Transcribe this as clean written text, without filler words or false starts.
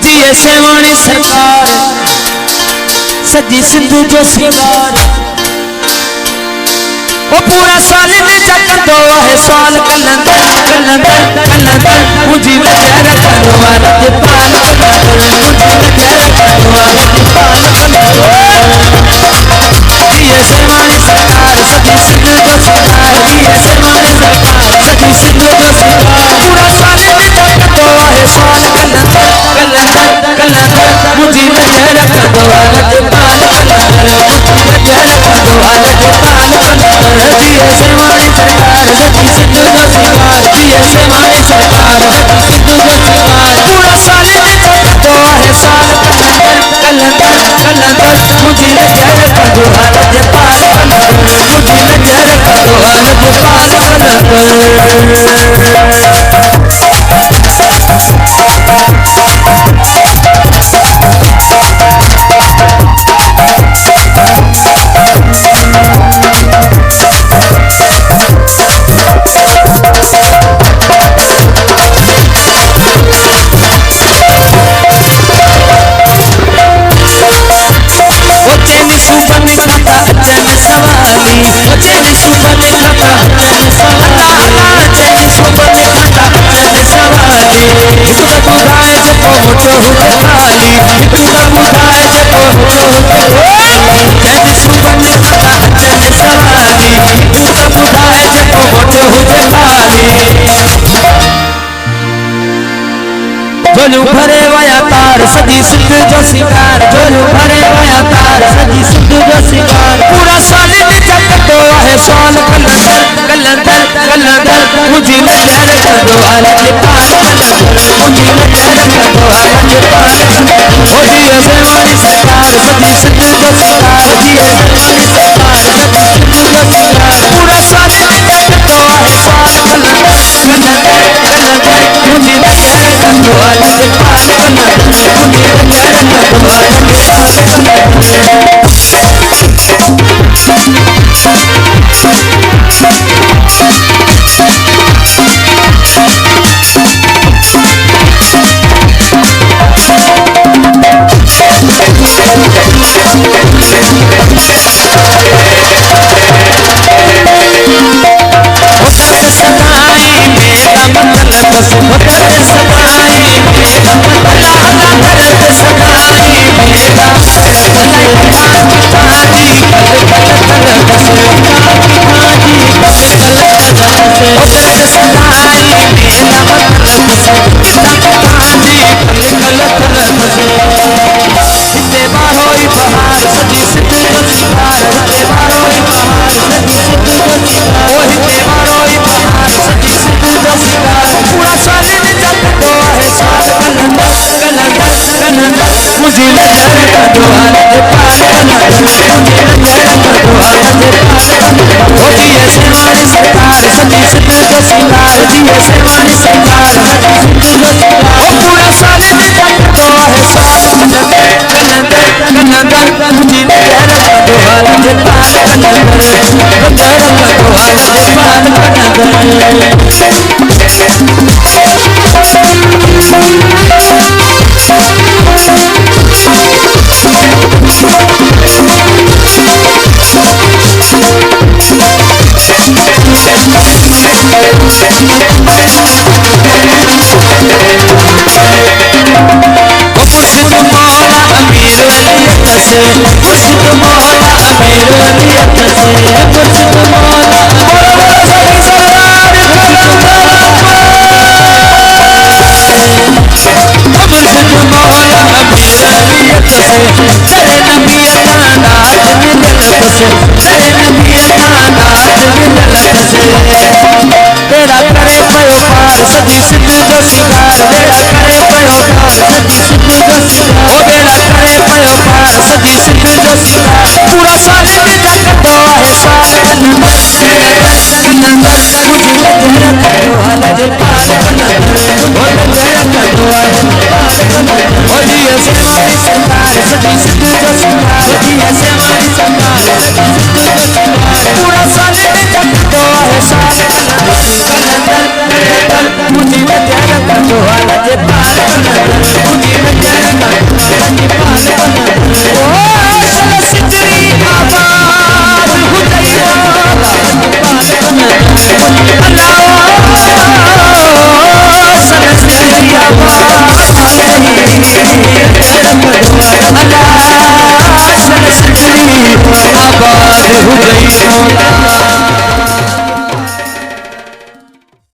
जी ऐसे वाणी सरकार सजी सिंधु जो सिंगार वो पूरा साल में जगदो है साल कलंदर कलंदर कलंदर मुझे नजर करो वाले पाल कलंदर मुझे नजर करो वाले पाल कलंदर जी ऐसे वाणी सरकार सजी सिंधु जो सिंगार जी ऐसे वाणी सरकार सजी सिंधु जो सिंगार पूरा साल में जगदो है साल कलंदर कलंदर कलंदर मुझे नजर करो वाले पाल कलंदर मुझे नजर करो वाले पाल कलंदर जी ऐसे वाणी सरकार सजी सिंधु जो सिंगार जी ऐसे वाणी सरकार सजी सिंधु जो सिंगार पूरा साल में जगदो है साल कलंदर कलंदर कलंदर मुझे नजर करो वाले पाल कलंदर मुझे नजर करो वाले पाल झोलू भरे वया तार सजी सिंधु जो सिंगार झोलू भरे वया तार सजी सिंधु जो सिंगार पूरा साल में जगदो है साल कलंदर कलंदर कलंदर मुझे नजर करो वाले पाल कलंदर मुझे नजर करो वाले पाल ओ जी ऐसे वाणी सरकार सजी सिंधु जो सिंगार जी ऐसे वाणी सरकार सजी सिंधु जो सिंगार पूरा साल में जगदो है साल कलंदर कलंदर कलंदर मुझे नजर करो वाले पाल कलंदर मुझे नजर करो वाले पाल मुझे नजर करो वाले पाल कलंदर मुझे नजर करो वाले पाल ओ जी ऐसे वाणी सरकार सजी सिंधु जो सिंगार जी ऐसे वाणी सरकार सजी सिंधु जो सिंगार ओ पूरा साल में जगदो है साल कलंदर कलंदर कलंदर मुझे नजर करो वाले पाल कलंदर नजर करो वाले पाल मुर्शिद मौला अमीर वलियत से मुर्शिद मौला अमीर वलियत से